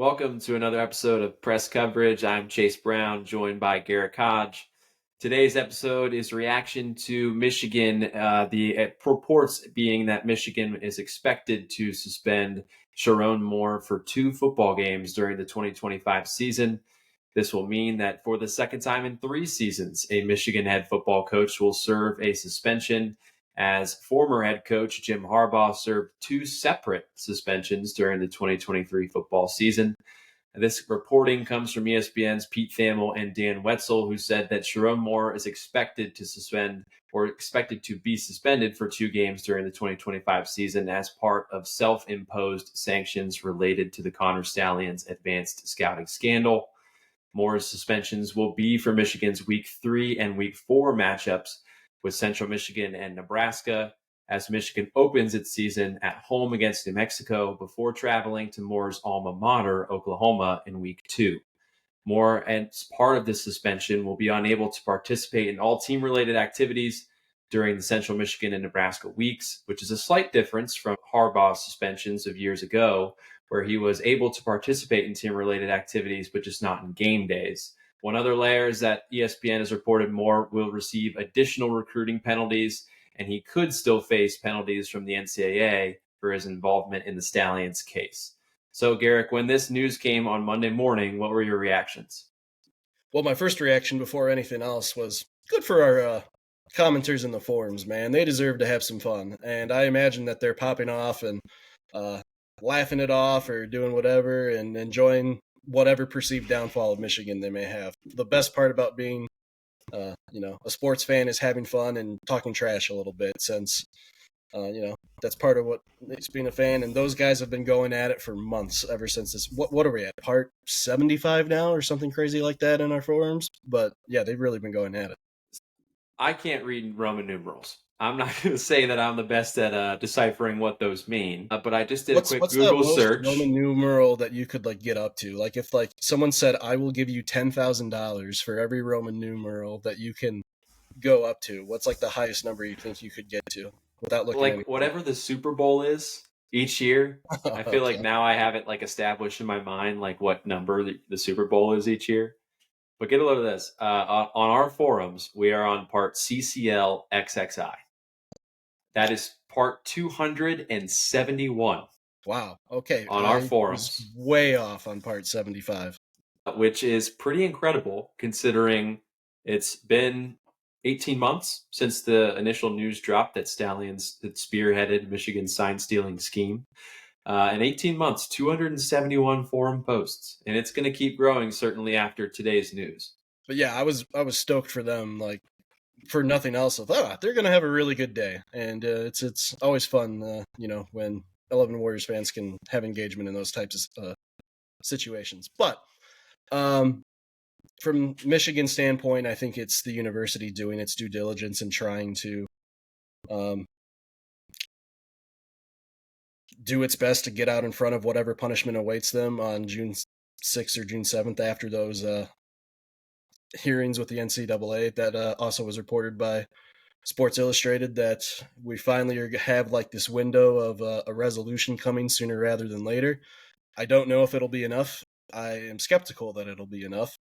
Welcome to another episode of Press Coverage. I'm Chase Brown, joined by Garrett Hodge. Today's episode is reaction to Michigan. The reports being that Michigan is expected to suspend Sherrone Moore for 2 football games during the 2025 season. This will mean that for the second time in 3 seasons, a Michigan head football coach will serve a suspension, as former head coach Jim Harbaugh served 2 separate suspensions during the 2023 football season. This reporting comes from ESPN's Pete Thamel and Dan Wetzel, who said that Sherrone Moore is expected to be suspended for 2 games during the 2025 season as part of self-imposed sanctions related to the Connor Stalions advanced scouting scandal. Moore's suspensions will be for Michigan's Week 3 and Week 4 matchups with Central Michigan and Nebraska, as Michigan opens its season at home against New Mexico before traveling to Moore's alma mater, Oklahoma, in Week 2. Moore, as part of this suspension, will be unable to participate in all team-related activities during the Central Michigan and Nebraska weeks, which is a slight difference from Harbaugh's suspensions of years ago, where he was able to participate in team-related activities, but just not in game days. One other layer is that ESPN has reported Moore will receive additional recruiting penalties, and he could still face penalties from the NCAA for his involvement in the Stallions case. So, Garrick, when this news came on Monday morning, what were your reactions? Well, my first reaction before anything else was good for our commenters in the forums, man. They deserve to have some fun. And I imagine that they're popping off and laughing it off or doing whatever and enjoying whatever perceived downfall of Michigan they may have. The best part about being, a sports fan is having fun and talking trash a little bit, since, that's part of what makes being a fan. And those guys have been going at it for months, ever since this. What are we at? Part 75 now, or something crazy like that in our forums. But yeah, they've really been going at it. I can't read Roman numerals. I'm not going to say that I'm the best at deciphering what those mean, but I just did a quick What's the Google most search. Roman numeral that you could get up to? Like if someone said, "I will give you $10,000 for every Roman numeral that you can go up to," what's the highest number you think you could get to without looking at Whatever the Super Bowl is each year. I feel like Okay. now I have it established in my mind, what number the Super Bowl is each year. But get a load of this. On our forums, we are on part CCL XXI. That is part 271 Wow. Okay. on our I was forums, way off on part 75. which is pretty incredible considering it's been 18 months since the initial news dropped that Stallions had spearheaded Michigan's sign-stealing scheme. In 18 months, 271 forum posts, and it's going to keep growing certainly after today's news. But yeah, I was stoked for them, for nothing else. I thought they're going to have a really good day. And it's always fun, when 11 Warriors fans can have engagement in those types of situations. But from Michigan's standpoint, I think it's the university doing its due diligence and trying to do its best to get out in front of whatever punishment awaits them on June 6th or June 7th after those hearings with the NCAA. That also was reported by Sports Illustrated, that we finally have this window of a resolution coming sooner rather than later. I don't know if it'll be enough. I am skeptical that it'll be enough.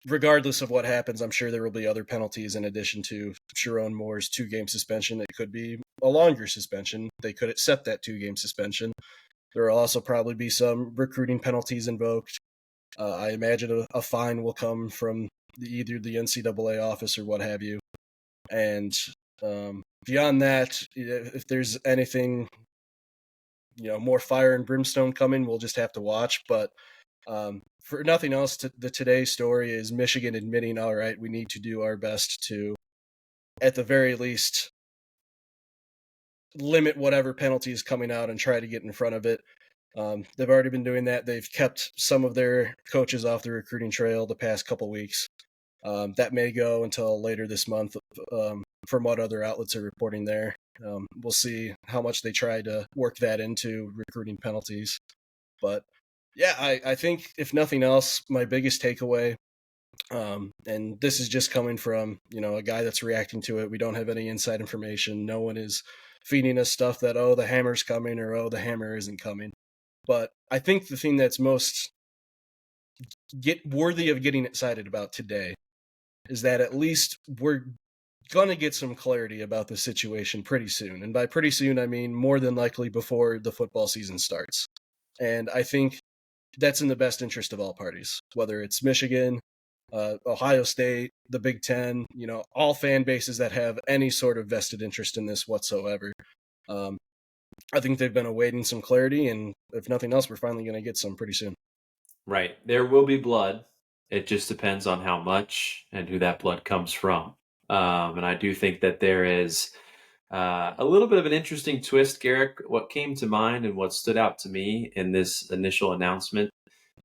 Regardless of what happens, I'm sure there will be other penalties in addition to Sherrone Moore's 2-game suspension. It could be a longer suspension. They could accept that 2-game suspension. There will also probably be some recruiting penalties invoked. I imagine a fine will come from either the NCAA office or what have you. And beyond that, if there's anything, more fire and brimstone coming, we'll just have to watch. But for nothing else, today's story is Michigan admitting, all right, we need to do our best to, at the very least, limit whatever penalty is coming out and try to get in front of it. They've already been doing that. They've kept some of their coaches off the recruiting trail the past couple weeks. That may go until later this month, from what other outlets are reporting there. We'll see how much they try to work that into recruiting penalties. But yeah, I think if nothing else, my biggest takeaway, and this is just coming from, a guy that's reacting to it. We don't have any inside information. No one is feeding us stuff that, oh, the hammer's coming, or, oh, the hammer isn't coming. But I think the thing that's most worthy of getting excited about today is that at least we're going to get some clarity about the situation pretty soon. And by pretty soon, I mean more than likely before the football season starts. And I think that's in the best interest of all parties, whether it's Michigan, Ohio State, the Big Ten, all fan bases that have any sort of vested interest in this whatsoever. I think they've been awaiting some clarity, and if nothing else, we're finally going to get some pretty soon. Right. There will be blood. It just depends on how much and who that blood comes from. And I do think that there is a little bit of an interesting twist, Garrick. What came to mind and what stood out to me in this initial announcement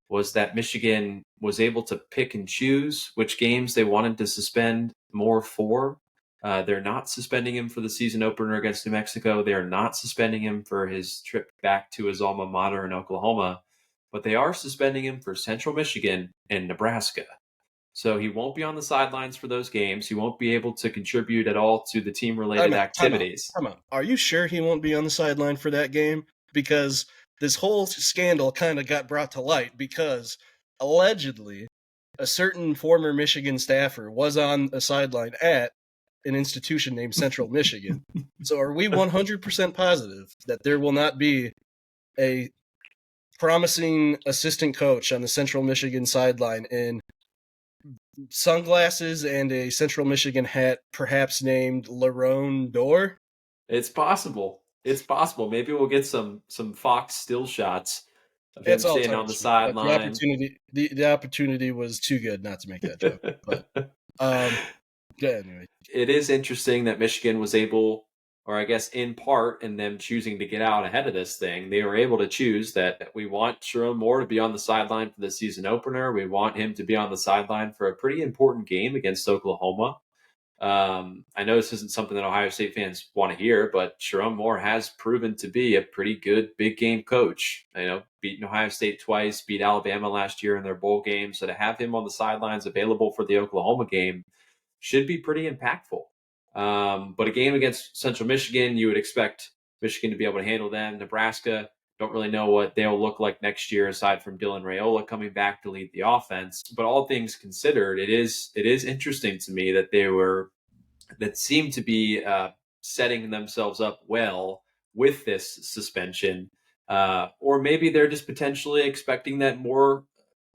was that Michigan was able to pick and choose which games they wanted to suspend Moore for. They're not suspending him for the season opener against New Mexico. They're not suspending him for his trip back to his alma mater in Oklahoma, but they are suspending him for Central Michigan and Nebraska. So he won't be on the sidelines for those games. He won't be able to contribute at all to the team-related activities. Come on. Are you sure he won't be on the sideline for that game? Because this whole scandal kind of got brought to light because allegedly a certain former Michigan staffer was on a sideline at an institution named Central Michigan. So are we 100% positive that there will not be a promising assistant coach on the Central Michigan sideline in sunglasses and a Central Michigan hat, perhaps named Lerone Dorr? It's possible. It's possible. Maybe we'll get some Fox still shots of him It's all staying on the sideline. The opportunity was too good not to make that joke. But yeah, anyway. It is interesting that Michigan was able, or I guess in part, in them choosing to get out ahead of this thing, they were able to choose that we want Sherrone Moore to be on the sideline for the season opener. We want him to be on the sideline for a pretty important game against Oklahoma. I know this isn't something that Ohio State fans want to hear, but Sherrone Moore has proven to be a pretty good big game coach. Beating Ohio State twice, beat Alabama last year in their bowl game. So to have him on the sidelines available for the Oklahoma game should be pretty impactful. But a game against Central Michigan, you would expect Michigan to be able to handle them. Nebraska, don't really know what they'll look like next year aside from Dylan Raiola coming back to lead the offense. But all things considered, it is interesting to me that seem to be setting themselves up well with this suspension. Or maybe they're just potentially expecting that more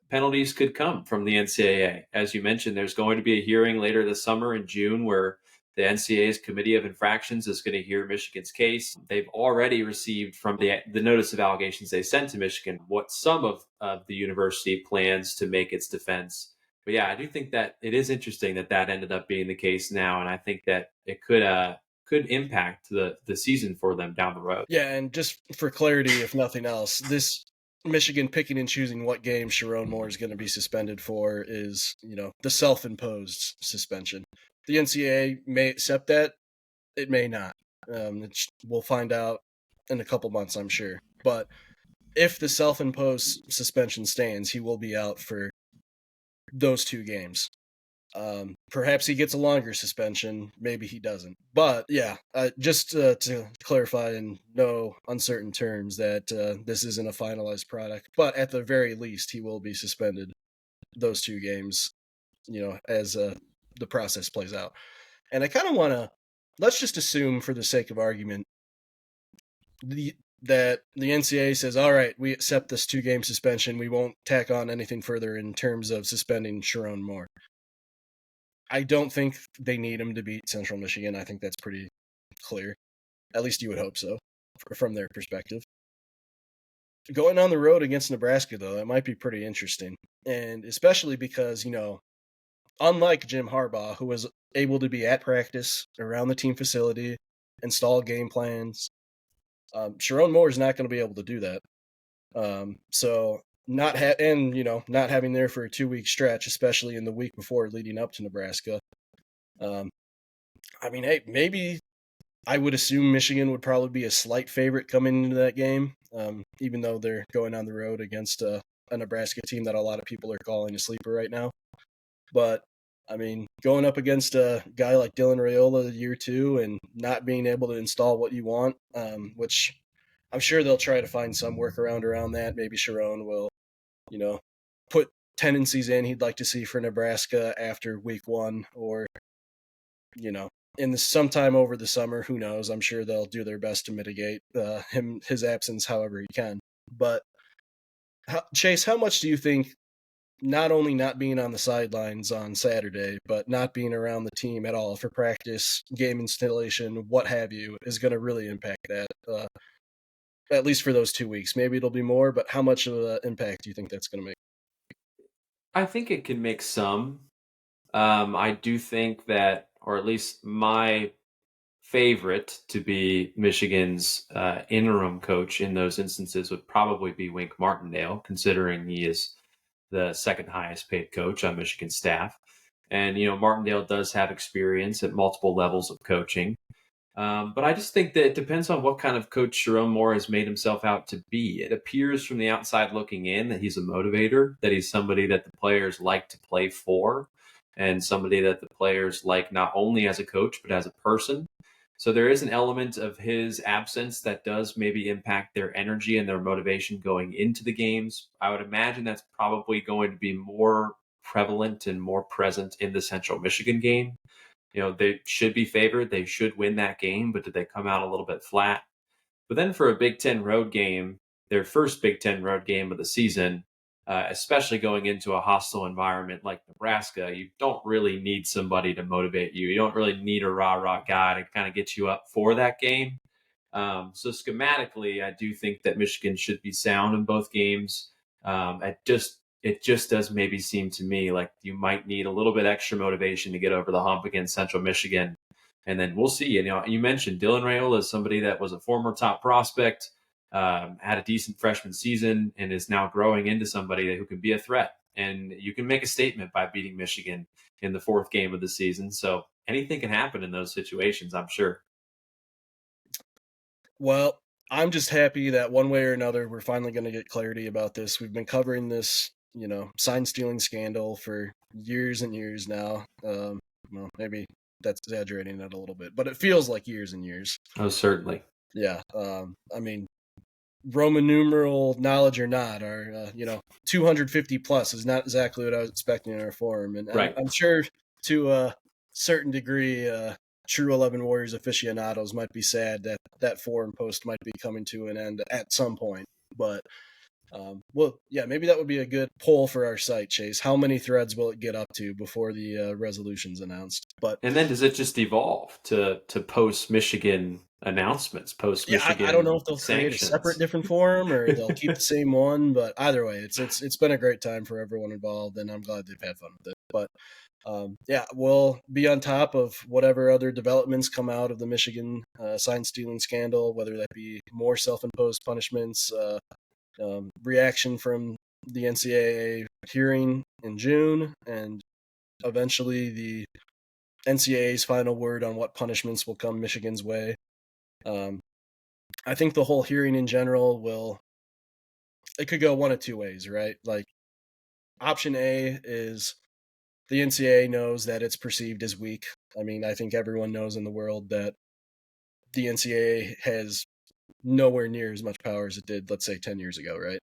penalties could come from the NCAA. As you mentioned, there's going to be a hearing later this summer in June where the NCAA's Committee of Infractions is going to hear Michigan's case. They've already received from the notice of allegations they sent to Michigan what some of the university plans to make its defense. But yeah, I do think that it is interesting that ended up being the case now, and I think that it could impact the season for them down the road. Yeah, and just for clarity, if nothing else, this Michigan picking and choosing what game Sherrone Moore is going to be suspended for is, the self-imposed suspension. The NCAA may accept that. It may not. We'll find out in a couple months, I'm sure. But if the self-imposed suspension stands, he will be out for those 2 games. Perhaps he gets a longer suspension. Maybe he doesn't. But yeah, just to clarify in no uncertain terms that this isn't a finalized product. But at the very least, he will be suspended those 2 games, as the process plays out. And I kind of want to, let's just assume for the sake of argument, that the NCAA says, all right, we accept this 2-game suspension. We won't tack on anything further in terms of suspending Sherrone Moore. I don't think they need him to beat Central Michigan. I think that's pretty clear. At least you would hope so, from their perspective. Going on the road against Nebraska, though, that might be pretty interesting. And especially because, unlike Jim Harbaugh, who was able to be at practice, around the team facility, install game plans, Sherrone Moore is not going to be able to do that. So not having there for a 2-week stretch, especially in the week before leading up to Nebraska. Hey, maybe I would assume Michigan would probably be a slight favorite coming into that game, even though they're going on the road against a Nebraska team that a lot of people are calling a sleeper right now. But going up against a guy like Dylan Raiola year 2 and not being able to install what you want, which I'm sure they'll try to find some workaround around that. Maybe Sherrone will, you know, put tendencies in he'd like to see for Nebraska after week 1, or, you know, in the sometime over the summer. Who knows? I'm sure they'll do their best to mitigate his absence however he can. But Chase, how much do you think not only not being on the sidelines on Saturday, but not being around the team at all for practice, game installation, what have you, is going to really impact that? At least for those 2 weeks. Maybe it'll be more, but how much of an impact do you think that's going to make? I think it can make some. I do think that, or at least my favorite to be Michigan's interim coach in those instances would probably be Wink Martindale, considering he is the second highest paid coach on Michigan's staff. And, Martindale does have experience at multiple levels of coaching. But I just think that it depends on what kind of coach Sherrone Moore has made himself out to be. It appears from the outside looking in that he's a motivator, that he's somebody that the players like to play for, and somebody that the players like not only as a coach, but as a person. So there is an element of his absence that does maybe impact their energy and their motivation going into the games. I would imagine that's probably going to be more prevalent and more present in the Central Michigan game. They should be favored. They should win that game, but did they come out a little bit flat? But then for a Big Ten road game, their first Big Ten road game of the season, especially going into a hostile environment like Nebraska, you don't really need somebody to motivate you. You don't really need a rah-rah guy to kind of get you up for that game. So schematically, I do think that Michigan should be sound in both games. It just does maybe seem to me like you might need a little bit extra motivation to get over the hump against Central Michigan. And then we'll see. You mentioned Dylan Raiola as somebody that was a former top prospect, had a decent freshman season, and is now growing into somebody who can be a threat. And you can make a statement by beating Michigan in the fourth game of the season. So anything can happen in those situations, I'm sure. Well, I'm just happy that one way or another, we're finally going to get clarity about this. We've been covering this, sign stealing scandal for years and years now. Well, maybe that's exaggerating it a little bit, but it feels like years and years. Oh, certainly. Yeah. I mean, Roman numeral knowledge or not, or 250 plus is not exactly what I was expecting in our forum, and Right. I'm sure to a certain degree, True 11 Warriors aficionados might be sad that that forum post might be coming to an end at some point. But well, yeah, maybe that would be a good poll for our site, Chase. How many threads will it get up to before the resolution's announced? But And then does it just evolve to post Michigan announcements, post yeah, I don't know Michigan if they'll create a separate sanctions? different forum or they'll keep the same one, but either way, it's been a great time for everyone involved, and I'm glad they've had fun with it. But yeah, we'll be on top of whatever other developments come out of the Michigan sign stealing scandal, whether that be more self-imposed punishments, reaction from the NCAA hearing in June, and eventually the NCAA's final word on what punishments will come Michigan's way. I think the whole hearing in general it could go one of two ways, right? Like, option A is the NCAA knows that it's perceived as weak. I mean, I think everyone knows in the world that the NCAA has nowhere near as much power as it did, let's say, 10 years ago, right?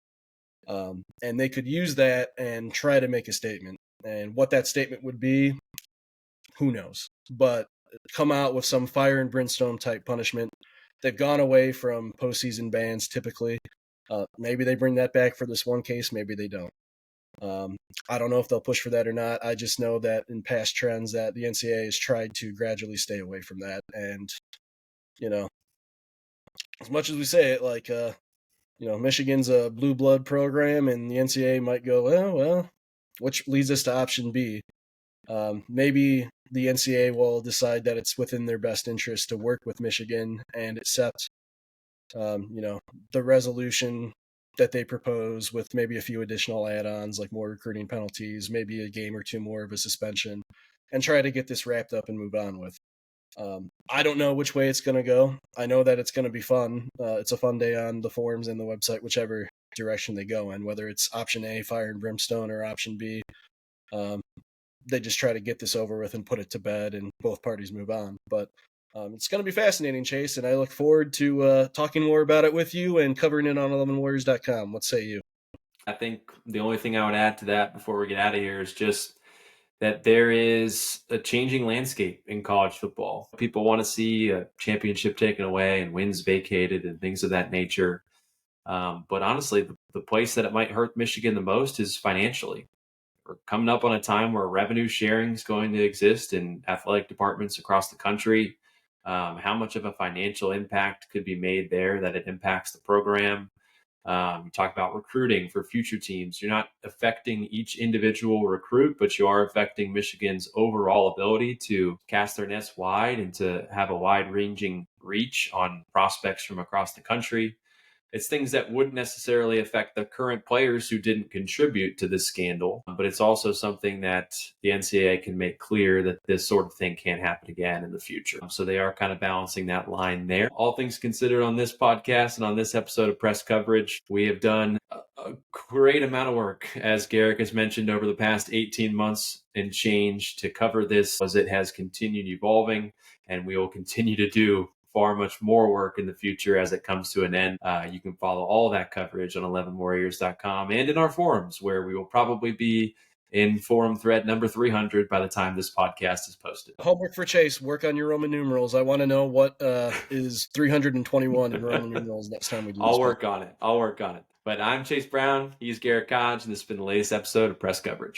And they could use that and try to make a statement. And what that statement would be, who knows? But come out with some fire and brimstone type punishment. They've gone away from postseason bans typically. Maybe they bring that back for this one case. Maybe they don't. I don't know if they'll push for that or not. I just know that in past trends that the NCAA has tried to gradually stay away from that. And, as much as we say it, like, Michigan's a blue blood program and the NCAA might go, well, which leads us to option B. Maybe the NCAA will decide that it's within their best interest to work with Michigan and accept, the resolution that they propose with maybe a few additional add-ons like more recruiting penalties, maybe a game or two more of a suspension, and try to get this wrapped up and move on with. I don't know which way it's going to go. I know that it's going to be fun. It's a fun day on the forums and the website, whichever direction they go in, whether it's option A, fire and brimstone, or option B. They just try to get this over with and put it to bed and both parties move on. But It's going to be fascinating, Chase, and I look forward to talking more about it with you and covering it on 11warriors.com. What say you? I think the only thing I would add to that before we get out of here is just that there is a changing landscape in college football. People want to see a championship taken away and wins vacated and things of that nature. But honestly, the place that it might hurt Michigan the most is financially. We're coming up on a time where revenue sharing is going to exist in athletic departments across the country. How much of a financial impact could be made there that it impacts the program? You talk about recruiting for future teams. You're not affecting each individual recruit, but you are affecting Michigan's overall ability to cast their nets wide and to have a wide ranging reach on prospects from across the country. It's things that wouldn't necessarily affect the current players who didn't contribute to this scandal, but it's also something that the NCAA can make clear that this sort of thing can't happen again in the future. So they are kind of balancing that line there. All things considered, on this podcast and on this episode of Press Coverage, we have done a great amount of work, as Garrick has mentioned, over the past 18 months and change to cover this as it has continued evolving, and we will continue to do far much more work in the future as it comes to an end. You can follow all that coverage on 11warriors.com and in our forums, where we will probably be in forum thread number 300 by the time this podcast is posted. Homework for Chase, work on your Roman numerals. I want to know what is 321 in Roman numerals next time we do this. I'll work on it. But I'm Chase Brown. He's Garrett Kodge, and this has been the latest episode of Press Coverage.